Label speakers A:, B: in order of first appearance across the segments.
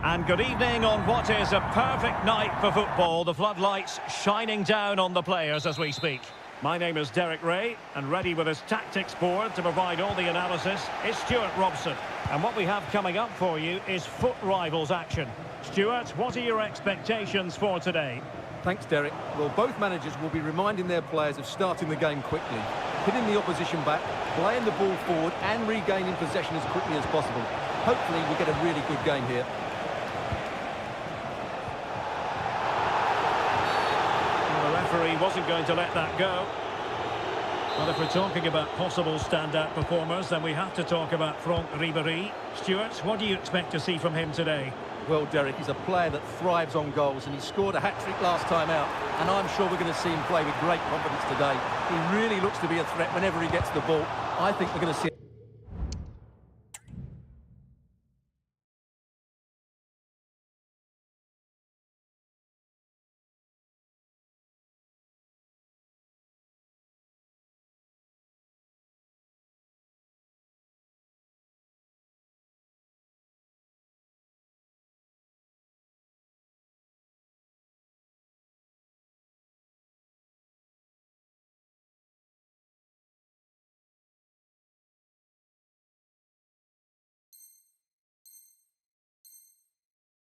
A: And good evening on what is a perfect night for football. The floodlights shining down on the players as we speak. My name is Derek Ray, and ready with his tactics board to provide all the analysis is Stuart Robson. And what we have coming up for you is foot rivals action. Stuart, what are your expectations for today?
B: Thanks, Derek. Well, both managers will be reminding their players of starting the game quickly, hitting the opposition back, playing the ball forward and regaining possession as quickly as possible. Hopefully we get a really good game here.
A: The referee wasn't going to let that go. Well, if we're talking about possible standout performers, then we have to talk about Franck Ribéry. Stuart, what do you expect to see from him today?
B: Well, Derek, he's a player that thrives on goals, and he scored a hat-trick last time out, and I'm sure we're going to see him play with great confidence today. He really looks to be a threat whenever he gets the ball. I think we're going to see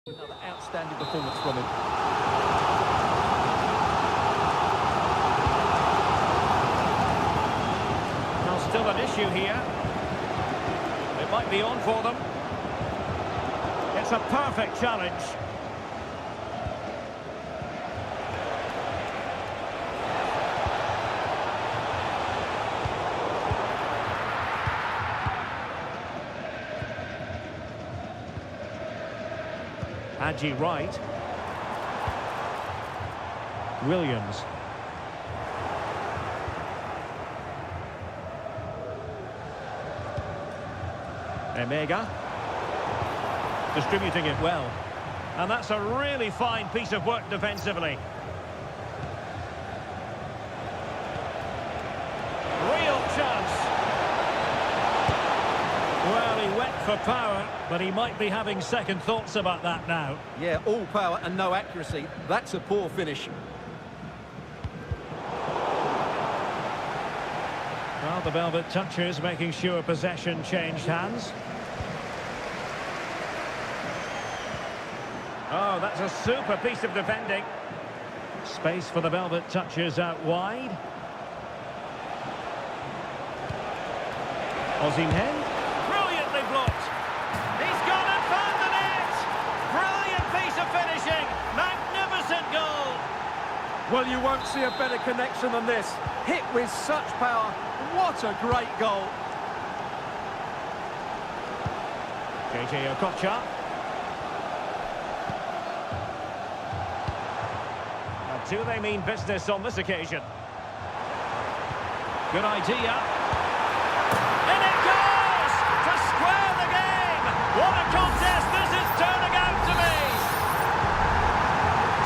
B: another outstanding performance from him.
A: Now, still an issue here. It might be on for them. It's a perfect challenge. Haji Wright. Williams. Emega. Distributing it well. And that's a really fine piece of work defensively. Real chance. Well, he went for power, but he might be having second thoughts about that now.
B: Yeah, all power and no accuracy. That's a poor finish.
A: Well, the Velvet touches, making sure possession changed hands. Oh, that's a super piece of defending. Space for the Velvet touches out wide. Osimhen. Brilliantly blocked. He's gone and found the net. Brilliant piece of finishing. Magnificent goal.
B: Well, you won't see a better connection than this. Hit with such power. What a great goal.
A: JJ Okocha. Now, do they mean business on this occasion? Good idea. In it goes! To square the game! What a contest this is turning out to be!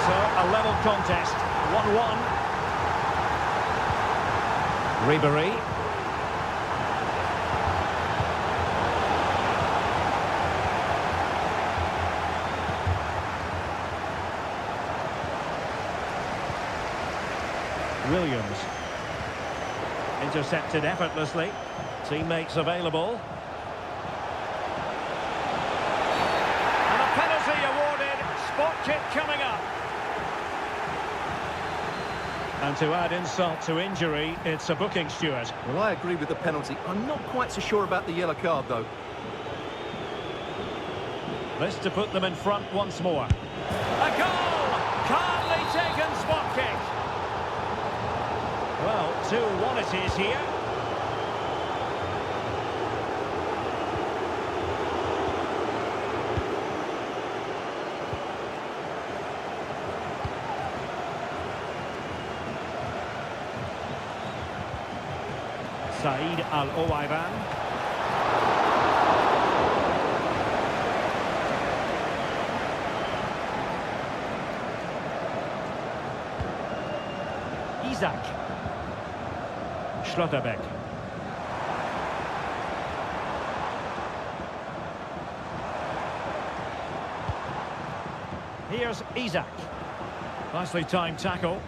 A: So, a level contest. 1-1. Ribéry. Williams. Intercepted effortlessly. Teammates available. And a penalty awarded. Spot kick coming up. And to add insult to injury, it's a booking, Stuart.
B: Well, I agree with the penalty. I'm not quite so sure about the yellow card, though.
A: This to put them in front once more. A goal! Calmly taken spot kick. Well, 2-1 it is here. Said Al-Owairan. Isak. Schlotterbeck. Here's Isak. Nicely timed tackle.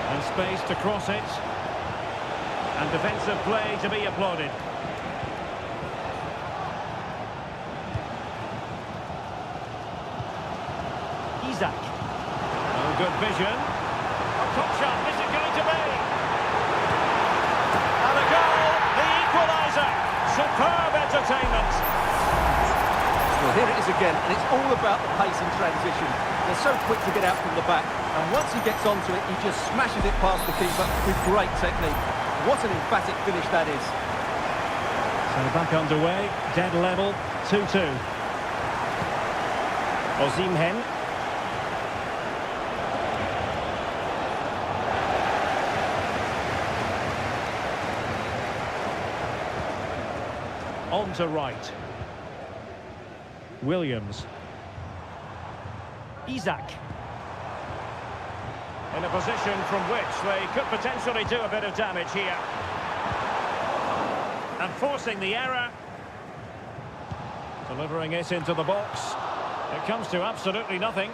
A: And space to cross it. And defensive play to be applauded. Isak. Oh, good vision. A top shot, is it going to be? And a goal, the equaliser. Superb entertainment.
B: Well, here it is again, and it's all about the pace and transition. They're so quick to get out from the back, and once he gets onto it, he just smashes it past the keeper with great technique. What an emphatic finish that is.
A: So back underway, dead level, 2-2. Osimhen. On to right. Williams. Isak. In a position from which they could potentially do a bit of damage here. And forcing the error. Delivering it into the box. It comes to absolutely nothing.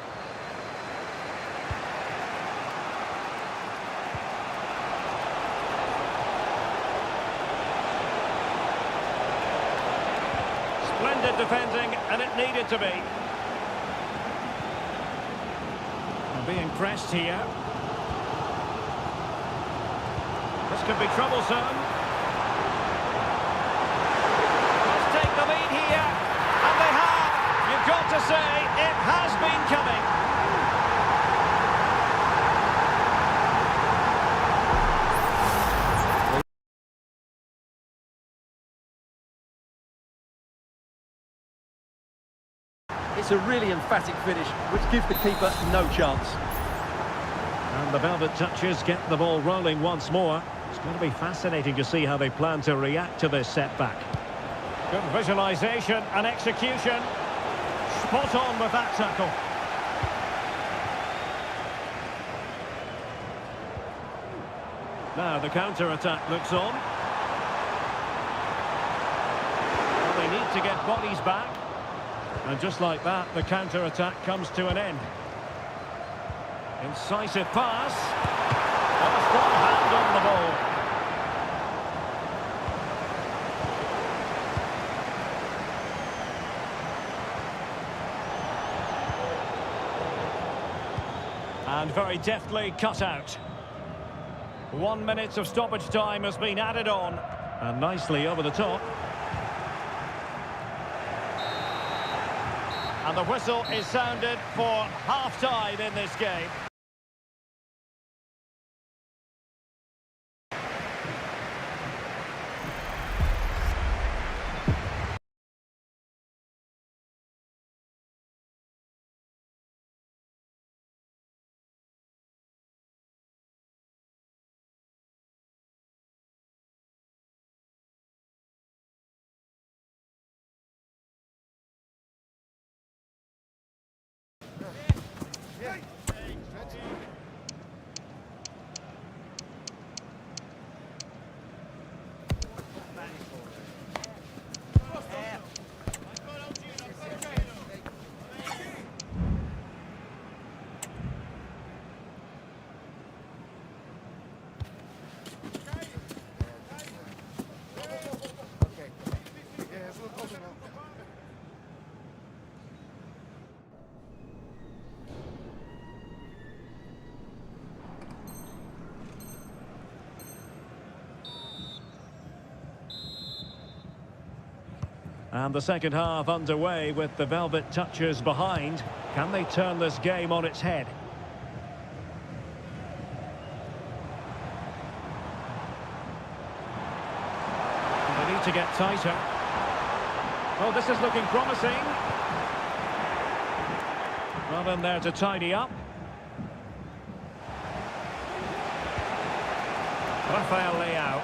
A: Splendid defending, and it needed to be. And being pressed here. This could be troublesome. Let's take the lead here. And they have. You've got to say, it has been coming.
B: It's a really emphatic finish, which gives the keeper no chance.
A: And the Velvet Touchers get the ball rolling once more. It's going to be fascinating to see how they plan to react to this setback. Good visualisation and execution. Spot on with that tackle. Now the counter-attack looks on. Well, they need to get bodies back. And just like that, the counter-attack comes to an end. Incisive pass. Just one hand on the ball. And very deftly cut out. 1 minute of stoppage time has been added on. And nicely over the top. And the whistle is sounded for half-time in this game. And the second half underway with the Velvet Touchers behind. Can they turn this game on its head? They need to get tighter. Oh, this is looking promising. Well in there to tidy up. Rafael Leao.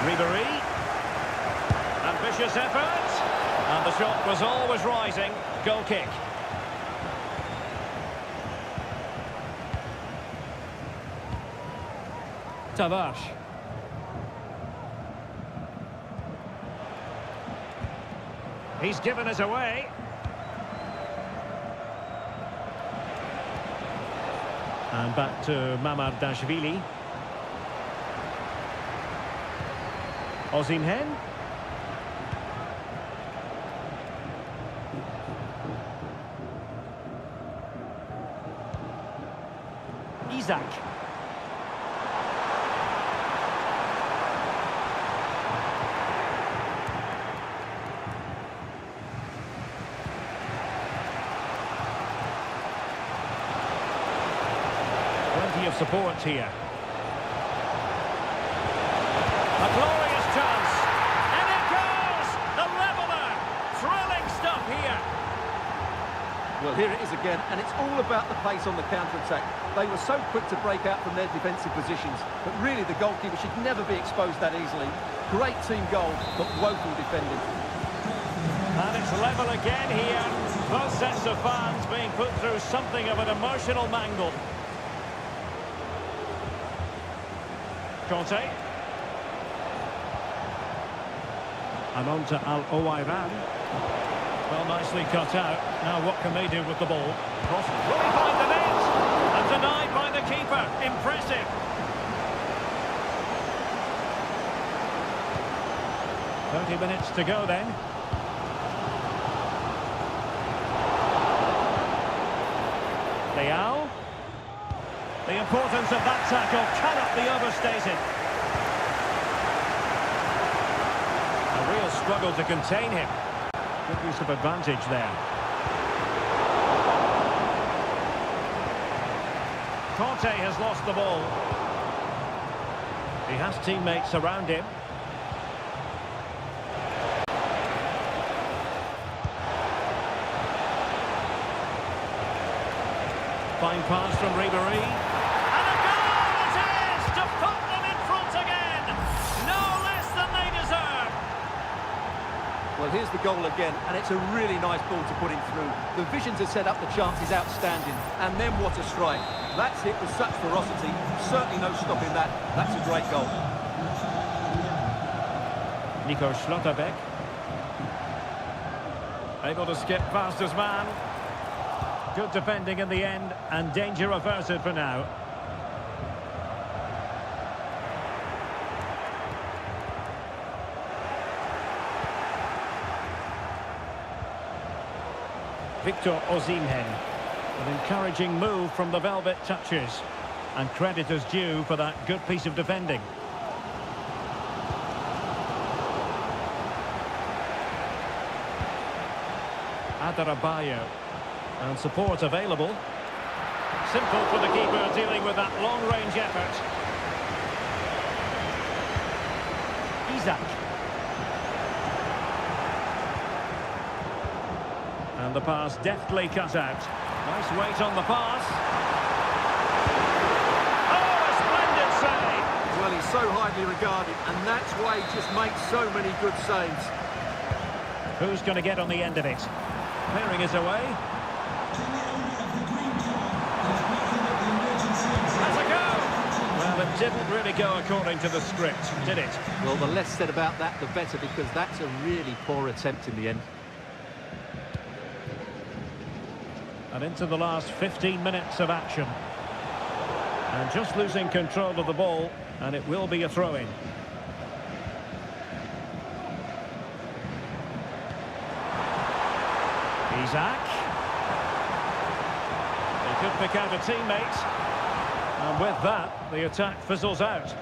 A: Ribery. Ambitious effort. And the shot was always rising. Goal kick. Tavares. He's given us away. And back to Mamardashvili. Osimhen. Isak. Plenty of support here. A glorious chance. And it goes! The leveller! Thrilling stuff here.
B: Well, here it is again, and it's all about the pace on the counter-attack. They were so quick to break out from their defensive positions, but really the goalkeeper should never be exposed that easily. Great team goal, but woeful defending.
A: And it's level again here. Both sets of fans being put through something of an emotional mangle. Conte. And on to Al-Owairan. Well, nicely cut out. Now what can they do with the ball? Cross. Will he find the net? And denied by the keeper. Impressive. "30 minutes to go then. Leao. The importance of that tackle cannot be overstated. A real struggle to contain him. Good use of advantage there. Conte has lost the ball. He has teammates around him. Fine pass from Ribéry. And a goal it is to put them in front again. No less than they deserve.
B: Well, here's the goal again, and it's a really nice ball to put him through. The vision to set up the chance is outstanding, and then what a strike. That's hit with such ferocity, certainly no stopping that. That's a great goal.
A: Nico Schlotterbeck. Able to skip past his man. Good defending in the end, and danger averted for now. Victor Osimhen. An encouraging move from the Velvet Touchers. And credit is due for that good piece of defending. Adarabioyo. And support available. Simple for the keeper dealing with that long-range effort. Isak. And the pass deftly cut out. Nice weight on the pass. Oh, a splendid save!
B: Well, he's so highly regarded, and that's why he just makes so many good saves.
A: Who's going to get on the end of it? Clearing is away. That's a go! Well, it didn't really go according to the script, did it?
B: Well, the less said about that, the better, because that's a really poor attempt in the end.
A: And into the last 15 minutes of action. And just losing control of the ball, and it will be a throw-in. Isak. He could pick out a teammate. And with that, the attack fizzles out.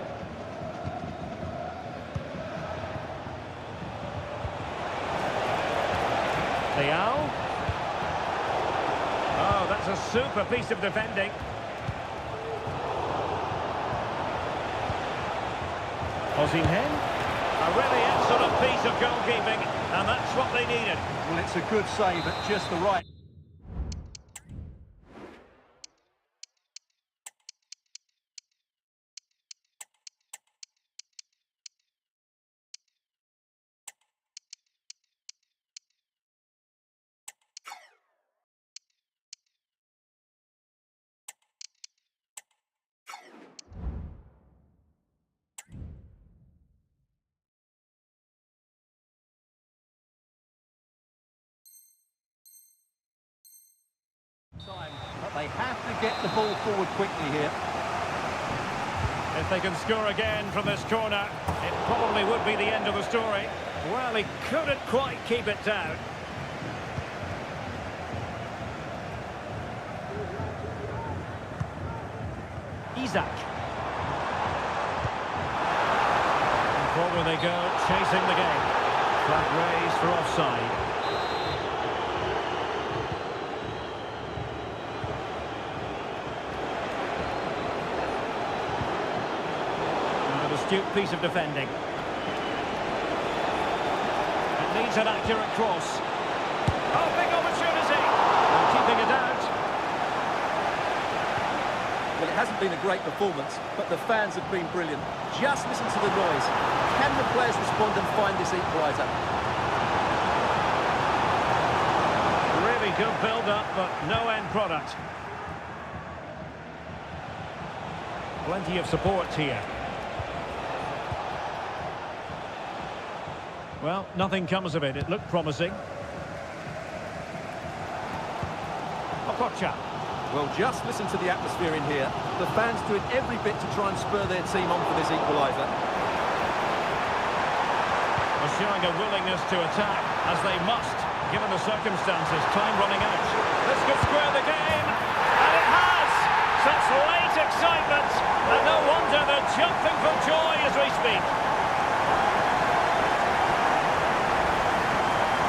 A: Leao. Oh, that's a super piece of defending. Osimhen. A really excellent piece of goalkeeping, and that's what they needed.
B: Well, it's a good save at just the right get the ball forward quickly here.
A: If they can score again from this corner, it probably would be the end of the story. Well, he couldn't quite keep it down. Isak. And forward they go, chasing the game. Flag raised for offside. An astute piece of defending. It needs an accurate cross. Oh, big opportunity! And keeping it out.
B: Well, it hasn't been a great performance, but the fans have been brilliant. Just listen to the noise. Can the players respond and find this equaliser?
A: Really good build-up, but no end product. Plenty of support here. Well, nothing comes of it. It looked promising. Okocha.
B: Well, just listen to the atmosphere in here. The fans doing every bit to try and spur their team on for this equaliser.
A: They're showing a willingness to attack, as they must, given the circumstances. Time running out. This could square the game, and it has! Such late excitement, and no wonder they're jumping for joy as we speak.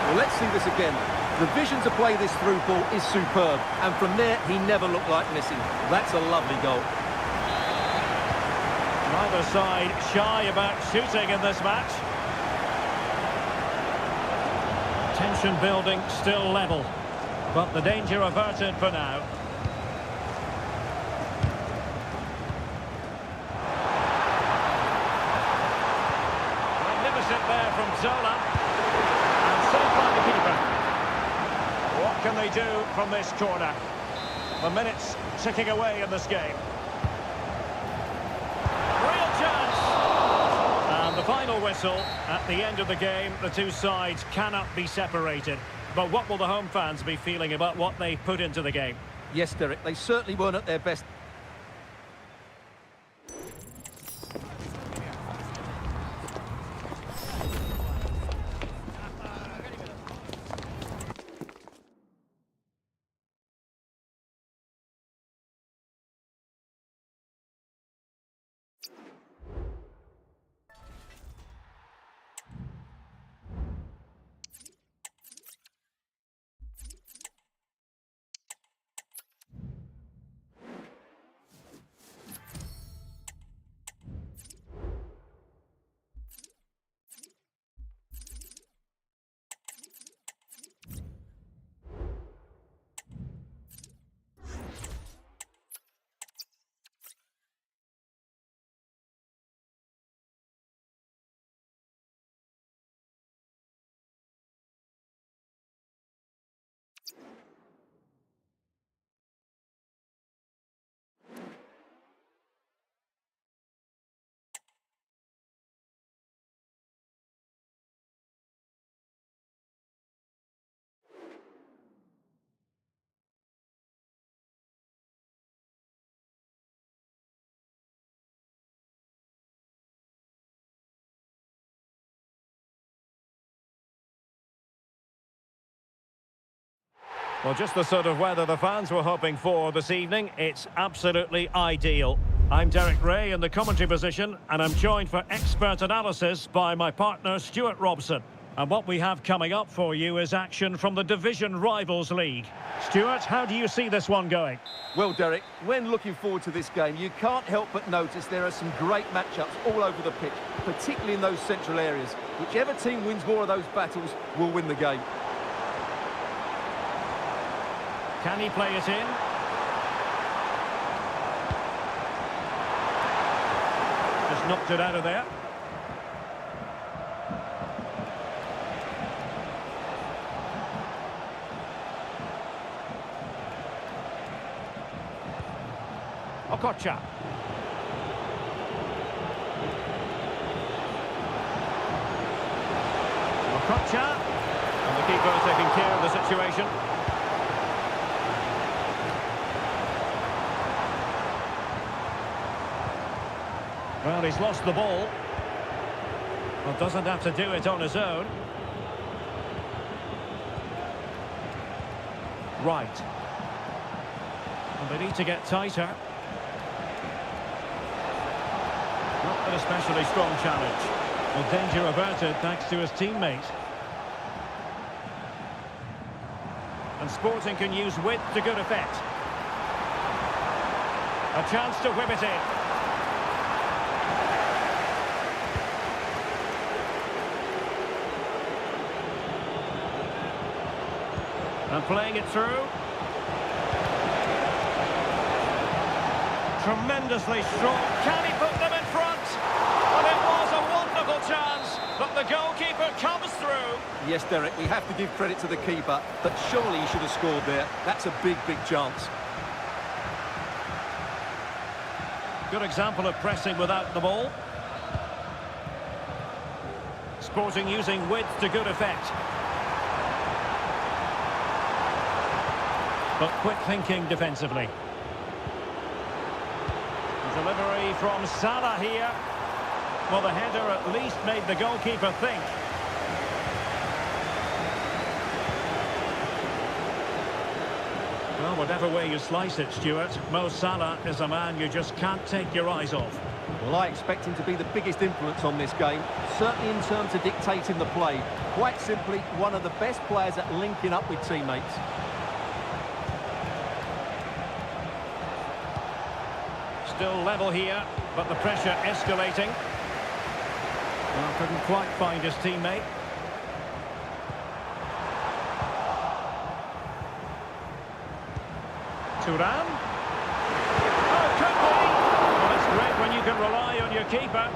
B: Well, let's see this again. The vision to play this through ball is superb, and from there he never looked like missing. That's a lovely goal.
A: Neither side shy about shooting in this match. Tension building, still level, but the danger averted for now. Magnificent there from Zola, and saved by the keeper. What can they do from this corner? The minutes ticking away in this game. Real chance! And the final whistle at the end of the game. The two sides cannot be separated. But what will the home fans be feeling about what they put into the game?
B: Yes, Derek, they certainly weren't at their best.
A: Well, just the sort of weather the fans were hoping for this evening. It's absolutely ideal. I'm Derek Ray in the commentary position, and I'm joined for expert analysis by my partner, Stuart Robson. And what we have coming up for you is action from the Division Rivals League. Stuart, how do you see this one going?
B: Well, Derek, when looking forward to this game, you can't help but notice there are some great matchups all over the pitch, particularly in those central areas. Whichever team wins more of those battles will win the game.
A: Can he play it in? Just knocked it out of there. Okocha. Okocha. And the keeper taking care of the situation. Well, he's lost the ball. Well, doesn't have to do it on his own. Right. And they need to get tighter. Not an especially strong challenge. Well, danger averted thanks to his teammate. And Sporting can use width to good effect. A chance to whip it in. And playing it through. Tremendously strong. Can he put them in front? And it was a wonderful chance, but the goalkeeper comes through.
B: Yes, Derek, we have to give credit to the keeper, but surely he should have scored there. That's a big, big chance.
A: Good example of pressing without the ball. Sporting using width to good effect. But quick thinking defensively. Delivery from Salah here. Well, the header at least made the goalkeeper think. Well, whatever way you slice it, Stuart, Mo Salah is a man you just can't take your eyes off.
B: Well, I expect him to be the biggest influence on this game, certainly in terms of dictating the play. Quite simply, one of the best players at linking up with teammates.
A: Still level here, but the pressure escalating. Well, couldn't quite find his teammate. Thuram. Oh, could be! Well, it's great when you can rely on your keeper.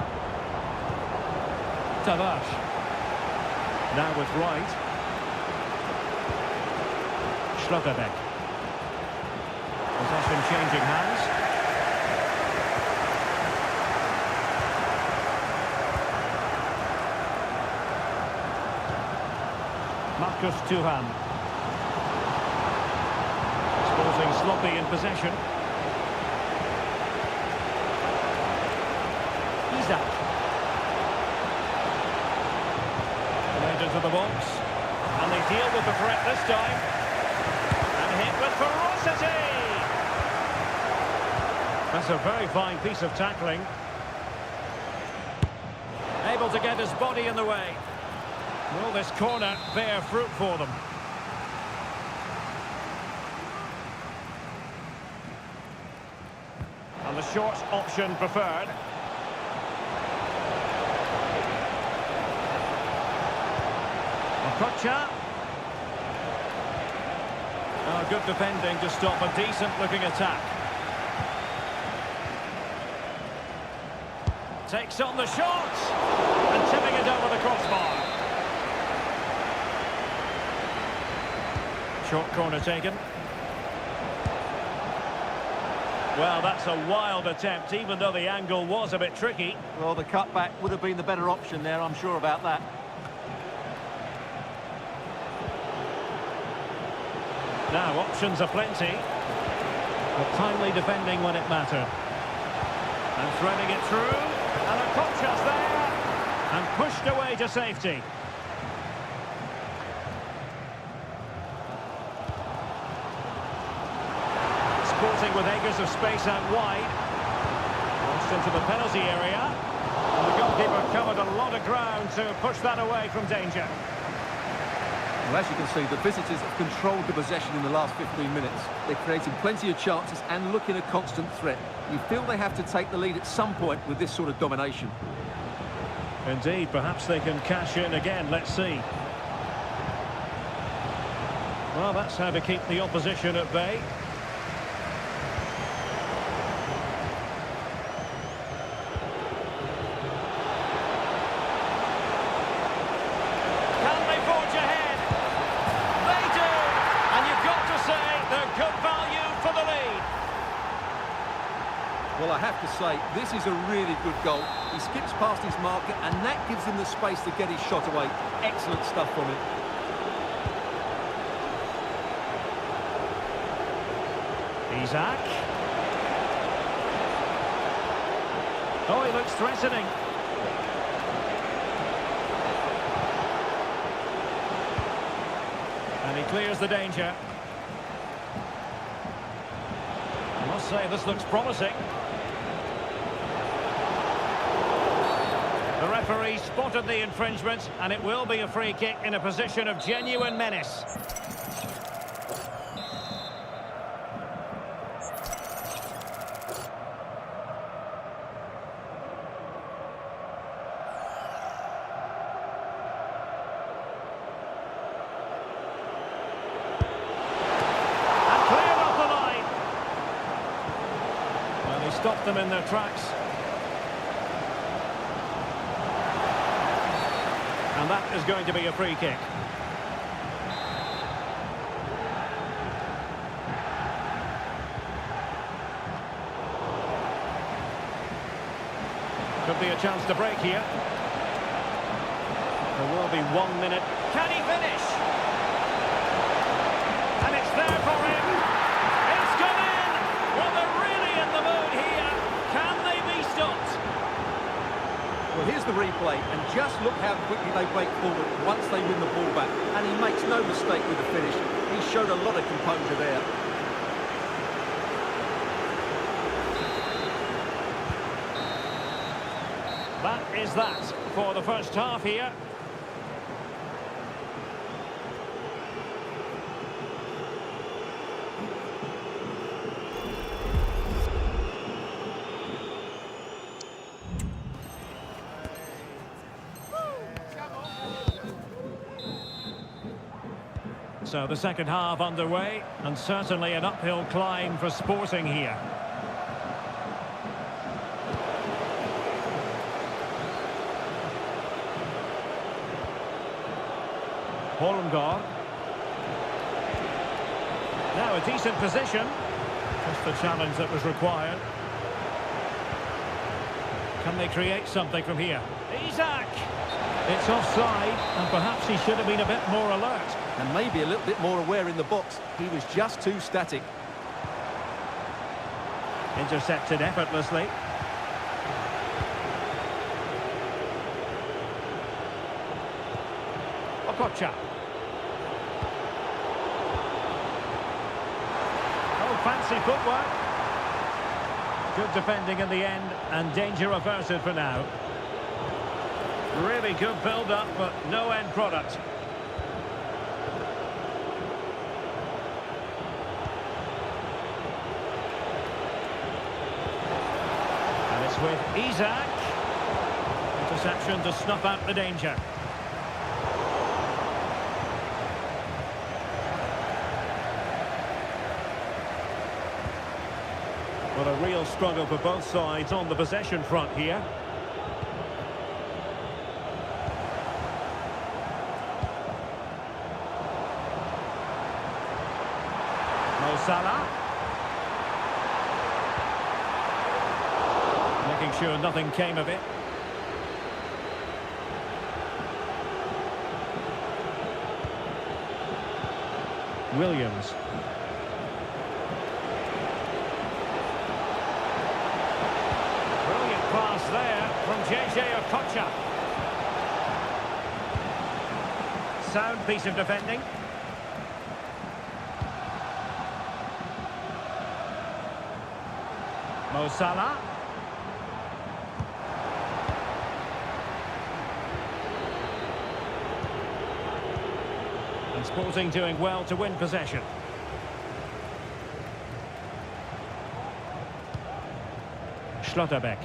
A: Tavares. Now with Wright. Schlotterbeck. Possession changing hands. Marcus Thuram. Sporting sloppy in possession. Isak. Played into the box. And they deal with the threat this time. And hit with ferocity. That's a very fine piece of tackling. Able to get his body in the way. Will this corner bear fruit for them? And the short option preferred. Okocha. Oh, good defending to stop a decent-looking attack. Takes on the shot and tipping it over the crossbar. Short corner taken. Well, that's a wild attempt, even though the angle was a bit tricky.
B: Well, the cutback would have been the better option there, I'm sure about that.
A: Now, options are plenty. But timely defending when it mattered. And threading it through. And Okocha's there. And pushed away to safety. Sporting with acres of space out wide. Crossed into the penalty area. And the goalkeeper covered a lot of ground to push that away from danger.
B: Well, as you can see, the visitors have controlled the possession in the last 15 minutes. They're creating plenty of chances and looking a constant threat. You feel they have to take the lead at some point with this sort of domination.
A: Indeed, perhaps they can cash in again. Let's see. Well, that's how to keep the opposition at bay.
B: Well, I have to say, this is a really good goal. He skips past his marker, and that gives him the space to get his shot away. Excellent stuff from him.
A: Isak. Oh, he looks threatening. And he clears the danger. I must say, this looks promising. The referee spotted the infringement, and it will be a free kick in a position of genuine menace. Stop them in their tracks. And that is going to be a free kick. Could be a chance to break here. There will be 1 minute. Can he finish? And it's there for him. It's gone in. Well, they're really in the mood here. Can they be stopped?
B: Well, here's the replay, and just look how quickly they break forward once they win the ball back. And he makes no mistake with the finish. He showed a lot of composure there.
A: That is that for the first half here. So the second half underway, and certainly an uphill climb for Sporting here. Holmgaard. Now a decent position. Just the challenge that was required. Can they create something from here? Isak! It's offside, and perhaps he should have been a bit more alert.
B: And maybe a little bit more aware in the box. He was just too static.
A: Intercepted effortlessly. Okocha. Oh, fancy footwork. Good defending in the end, and danger averted for now. Really good build-up, but no end product. And it's with Isak. Interception to snuff out the danger. Well, a real struggle for both sides on the possession front here. Salah. Making sure nothing came of it. Williams. Brilliant pass there from JJ Okocha. Sound piece of defending. Mo Salah. And Sporting doing well to win possession. Schlotterbeck.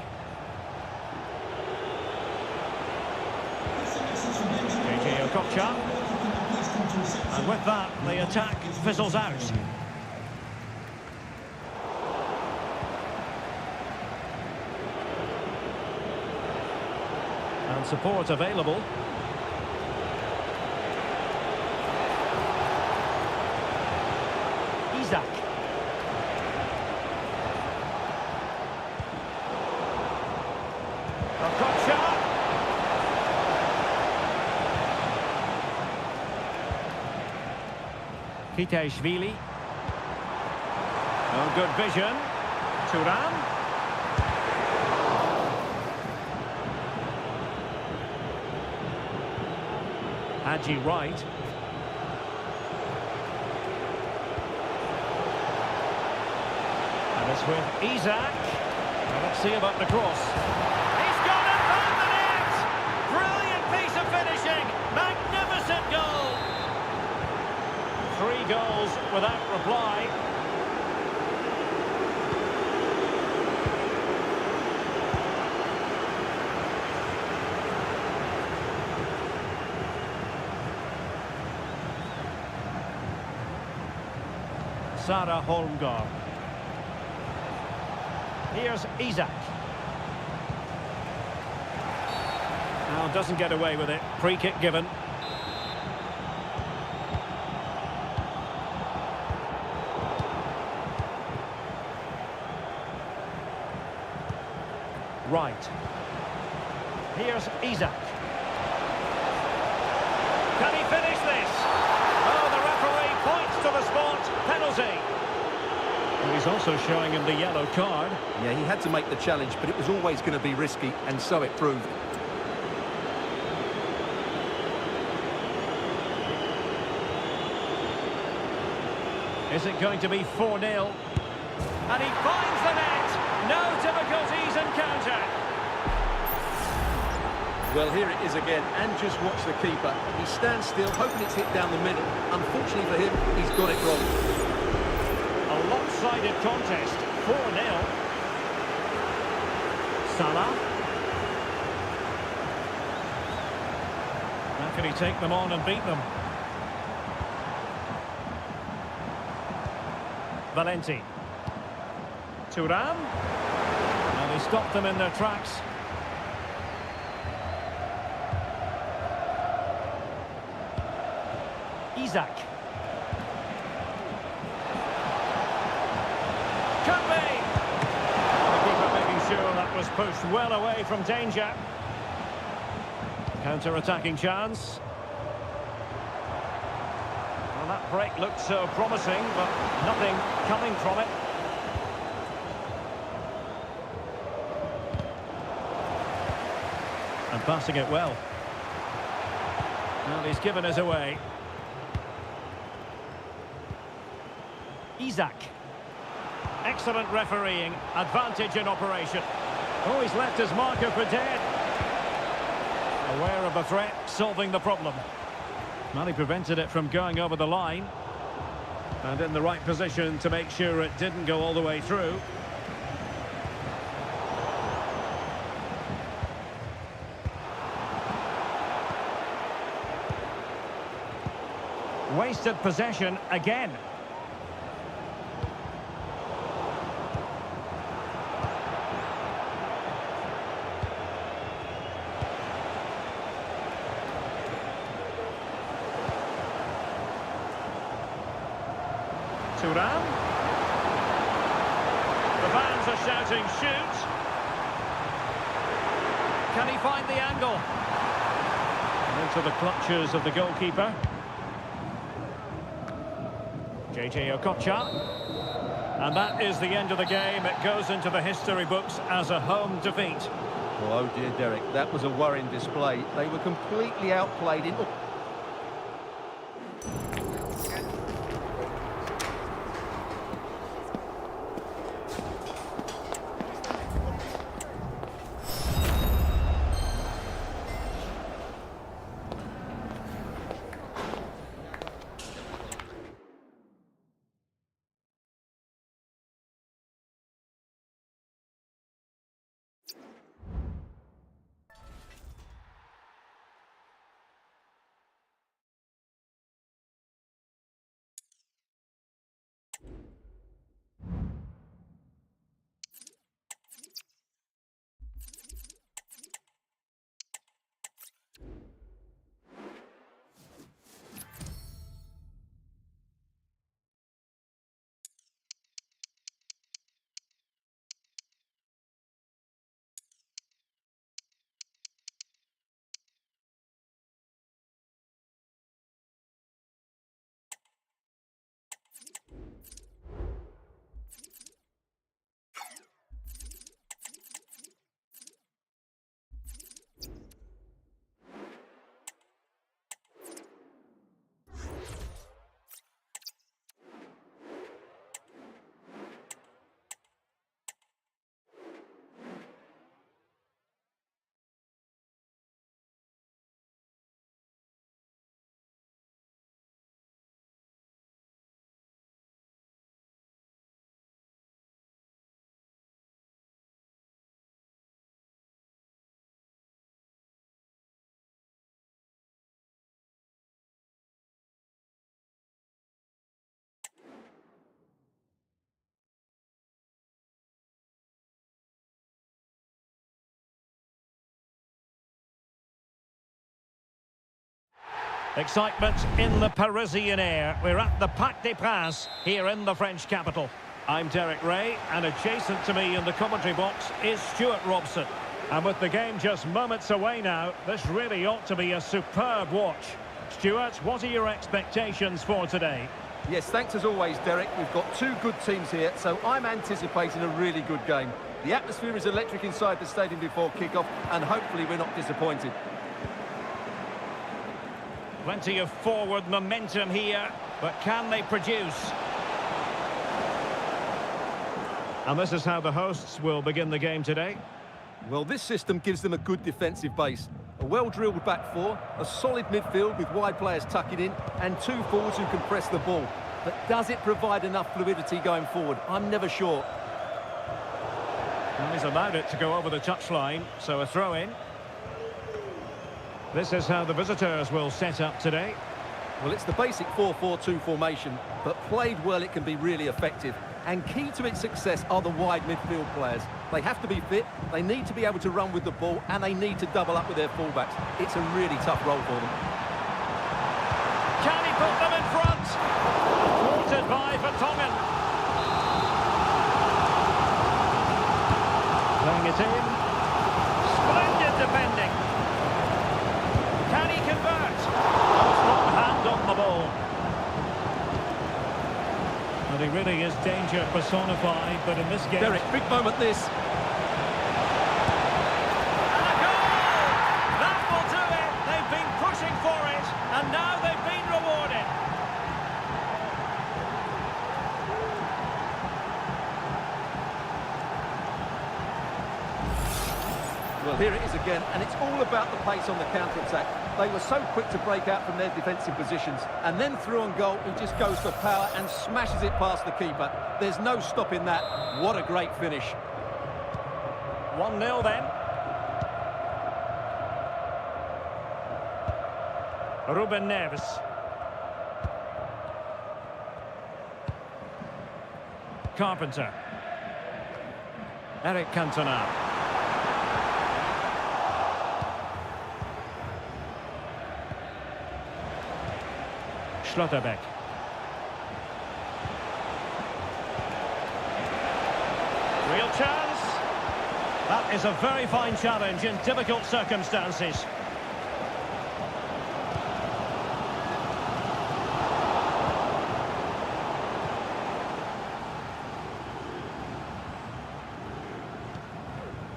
A: JJ Okocha. And with that, the attack fizzles out. And support available. Isak. Okocha. Kitaishvili. Oh, good vision. Thuram. Haji Wright. And it's with Isak. Well, let's see about the cross. He's got it round the net! Brilliant piece of finishing! Magnificent goal! 3 goals without reply. Sarah Holmgård. Here's Isak. Now doesn't get away with it. Free kick given. Right. Here's Isak. Can he finish this? Oh, the referee points to the spot. Penalty. And he's also showing him the yellow card.
B: Yeah, he had to make the challenge, but it was always going to be risky, and so it proved.
A: Is it going to be 4-0? And he finds the net. No difficulties encountered.
B: Well, here it is again, and just watch the keeper. He stands still, hoping it's hit down the middle. Unfortunately for him, he's got it wrong.
A: A lopsided contest, 4-0. Salah. How can he take them on and beat them? Valenti. Thuram. And he stopped them in their tracks. Isak. Could be! The keeper making sure that was pushed well away from danger. Counter-attacking chance. Well, that break looked so promising, but nothing coming from it. And passing it well. Well, he's given us away. Isak. Excellent refereeing. Advantage in operation. Oh, he's left his marker for dead. Aware of the threat, solving the problem. Well, he prevented it from going over the line. And in the right position to make sure it didn't go all the way through. Wasted possession again. Thuram. The fans are shouting, shoot. Can he find the angle? Into the clutches of the goalkeeper. JJ Okocha. And that is the end of the game. It goes into the history books as a home defeat.
B: Oh dear, Derek, that was a worrying display. They were completely outplayed in...
A: Excitement in the Parisian air. We're at the Parc des Princes here in the French capital. I'm Derek Ray, and adjacent to me in the commentary box is Stuart Robson. And with the game just moments away now, this really ought to be a superb watch. Stuart, what are your expectations for today?
B: Yes, thanks as always, Derek. We've got two good teams here, so I'm anticipating a really good game. The atmosphere is electric inside the stadium before kick-off, and hopefully we're not disappointed.
A: Plenty of forward momentum here, but can they produce? And this is how the hosts will begin the game today.
B: Well, this system gives them a good defensive base. A well-drilled back four, a solid midfield with wide players tucking in, and two forwards who can press the ball. But does it provide enough fluidity going forward? I'm never sure.
A: Well, he's allowed it to go over the touchline, so a throw-in. This is how the visitors will set up today.
B: Well, it's the basic 4-4-2 formation, but played well it can be really effective. And key to its success are the wide midfield players. They have to be fit, they need to be able to run with the ball, and they need to double up with their fullbacks. It's a really tough role for them.
A: Can he put them in front? Thwarted by Vertonghen. Playing it in. Splendid defending. Can he convert? A strong hand on the ball. But he really is danger personified, but in this game...
B: Derek, big moment this.
A: And a goal! That will do it. They've been pushing for it, and now they've been rewarded.
B: Well, here it is again, and it's all about the pace on the counter-attack. They were so quick to break out from their defensive positions, and then through on goal, he just goes for power and smashes it past the keeper. There's no stopping that. What a great finish.
A: 1-0 then. Ruben Neves. Carpenter. Eric Cantona. Schlotterbeck. Real chance. That is a very fine challenge in difficult circumstances.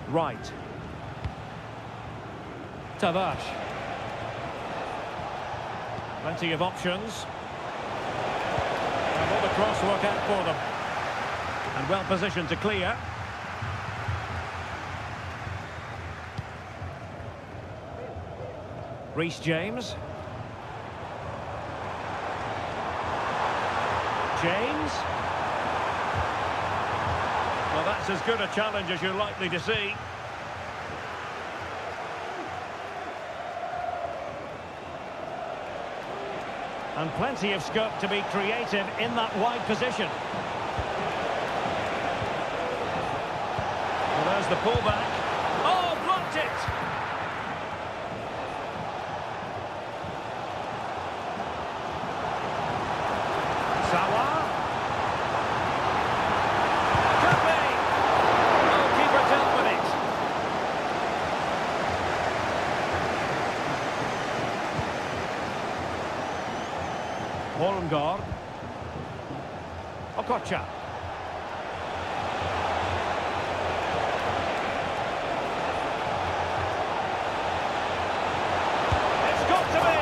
A: Right. Tavares. Plenty of options. And will the cross work out for them? And well positioned to clear. Reece James. James. Well, that's as good a challenge as you're likely to see. And plenty of scope to be creative in that wide position. Well, there's the pullback. Oh, blocked it! Sawa. Could be! Oh, keeper dealt with it. Holmgaard. Okocha. It's got to be!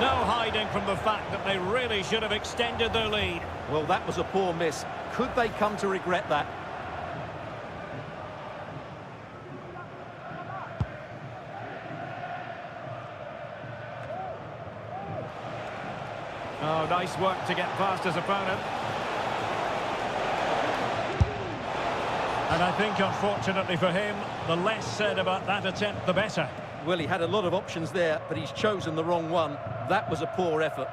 A: No hiding from the fact that they really should have extended their lead.
B: Well, that was a poor miss. Could they come to regret that?
A: Oh, nice work to get past his opponent. And I think, unfortunately for him, the less said about that attempt, the better.
B: Well, he had a lot of options there, but he's chosen the wrong one. That was a poor effort.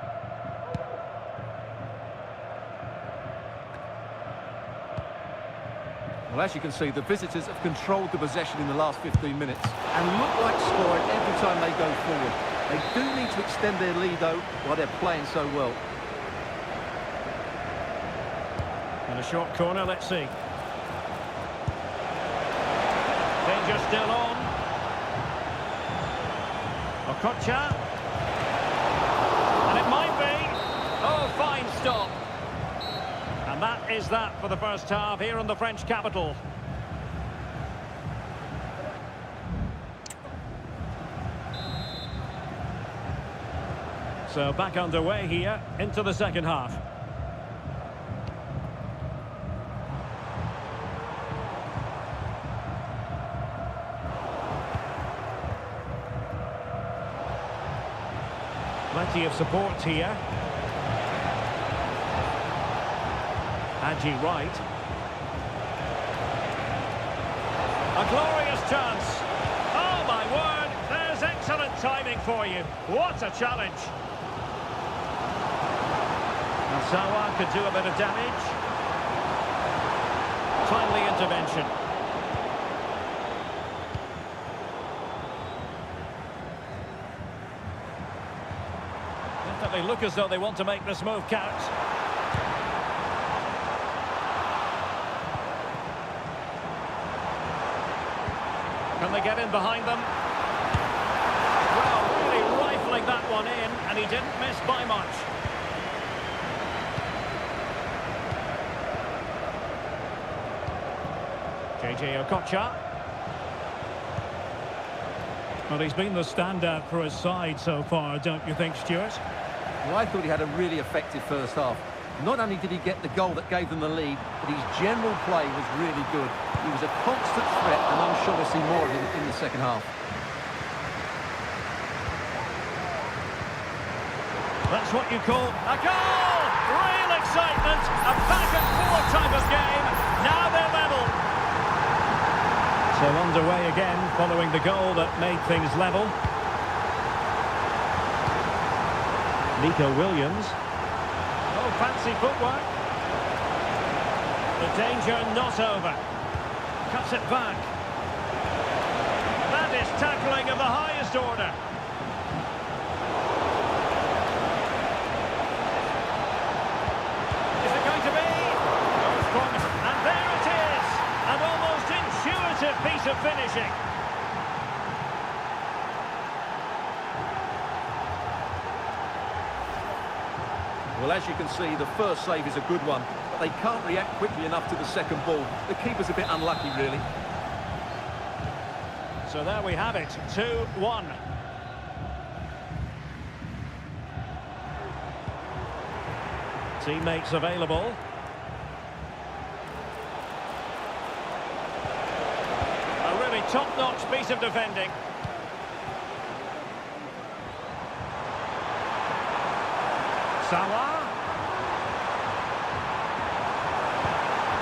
B: Well, as you can see, the visitors have controlled the possession in the last 15 minutes and look like scoring every time they go forward. They do need to extend their lead, though, while they're playing so well.
A: And a short corner, let's see. Danger still on. Okocha. And it might be. Oh, fine stop. And that is that for the first half here in the French capital. So back underway here into the second half. Plenty of support here. Haji Wright. A glorious chance. Oh my word, there's excellent timing for you. What a challenge. And Sawa could do a bit of damage. Timely intervention. Definitely look as though they want to make this move count. Can they get in behind them? Well, really rifling that one in, and he didn't miss by much. JJ Okocha. Well, he's been the standout for his side so far, don't you think, Stuart?
B: Well, I thought he had a really effective first half. Not only did he get the goal that gave them the lead, but his general play was really good. He was a constant threat, and I'm sure we'll see more of him in the second half.
A: That's what you call a goal! Real excitement! A back-and-forth type of game. Now they're level. So underway again, following the goal that made things level. Nico Williams. Oh, fancy footwork. The danger not over. Cuts it back. That is tackling of the highest order. Is it going to be? And there it is! An almost intuitive piece of finishing.
B: Well, as you can see, the first save is a good one, but they can't react quickly enough to the second ball. The keeper's a bit unlucky, really.
A: So there we have it, 2-1. Teammates available. A really top-notch piece of defending. Sawa.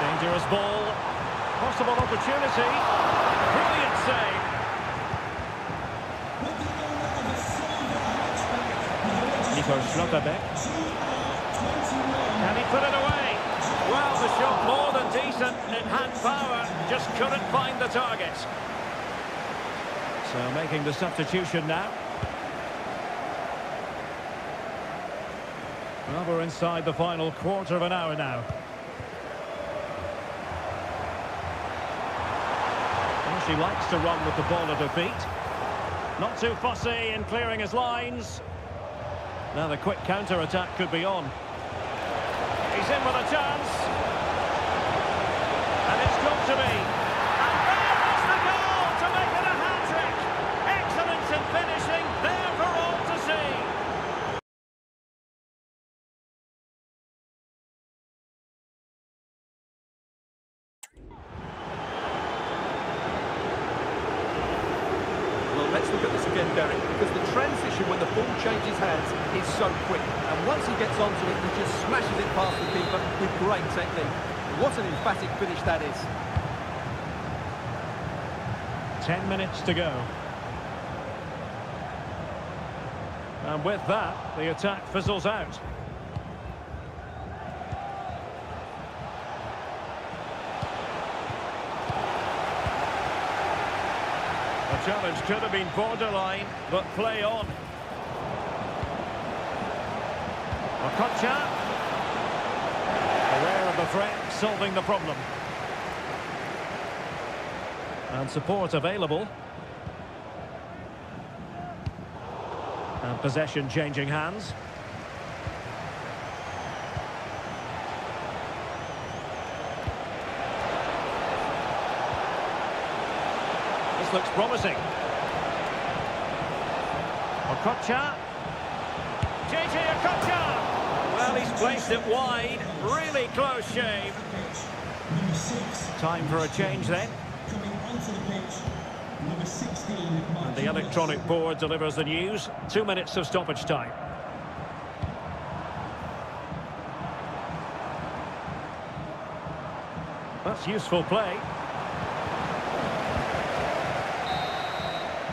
A: Dangerous ball. Possible opportunity. Brilliant save. Nico Schlotterbeck. Can he put it away? Well, the shot more than decent. It had power, just couldn't find the target. So making the substitution now. Well, we're inside the final quarter of an hour now. Well, she likes to run with the ball at her feet. Not too fussy in clearing his lines. Now the quick counter-attack could be on. He's in with a chance. And it's got to be. And there's the goal to make it a hat-trick. Excellence in finishing, there for all to see.
B: Well, let's look at this again, Derek, because the transition when the ball changes hands is so quick. And once he gets onto it, he just smashes it past the keeper with great technique. What an emphatic finish that is.
A: 10 minutes to go. And with that, the attack fizzles out. The challenge could have been borderline, but play on. Okocha. Aware of the threat, solving the problem. And support available. And possession changing hands. This looks promising. Okocha. JJ Okocha! Well, he's placed it wide. Really close shave. Time for a change then. And the electronic board delivers the news. 2 minutes of stoppage time. That's useful play.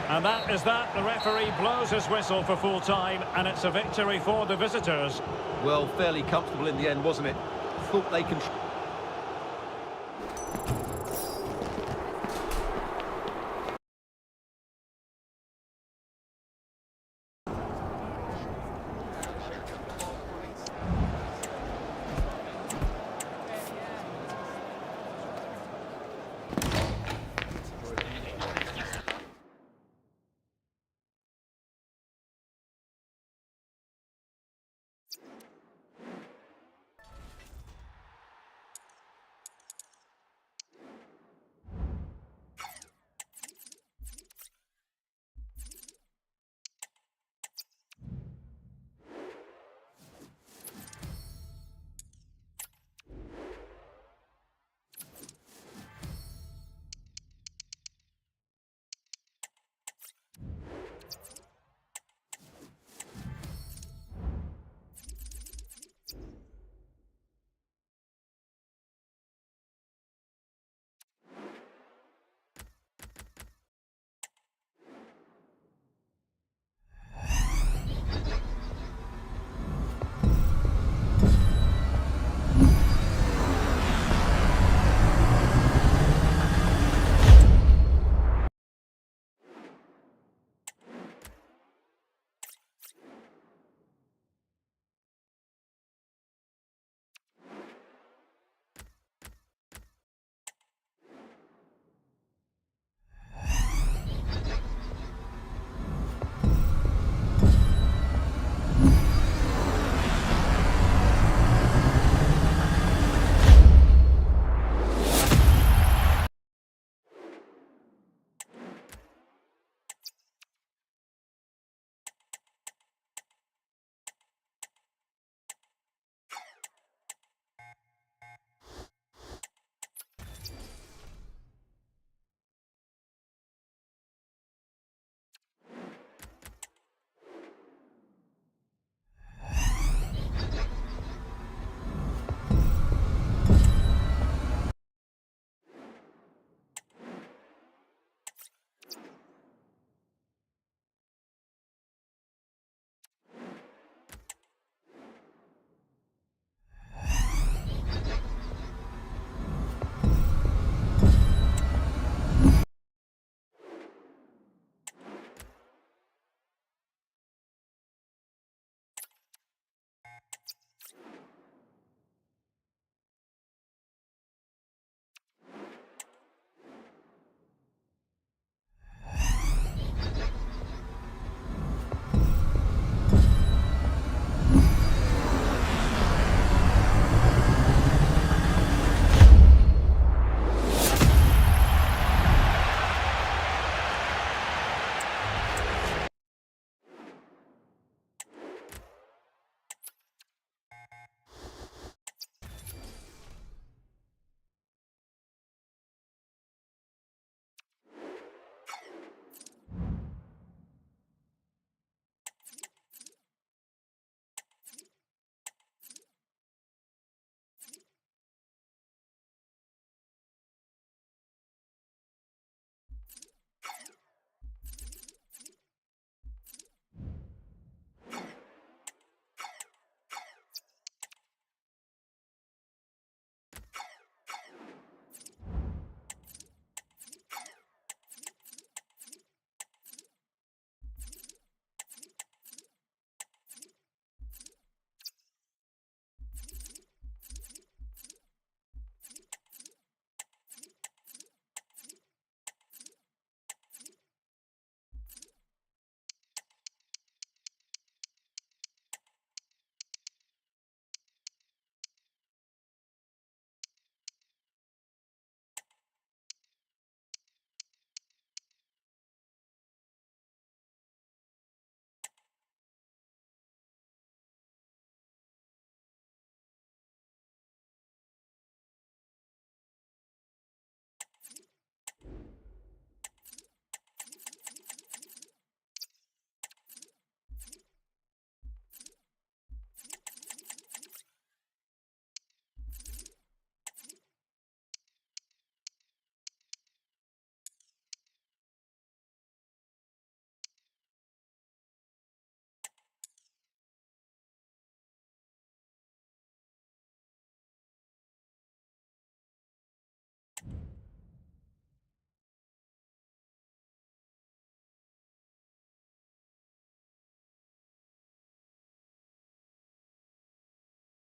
A: And that is that. The referee blows his whistle for full time, and it's a victory for the visitors.
B: Well, fairly comfortable in the end, wasn't it? Thought they controlled.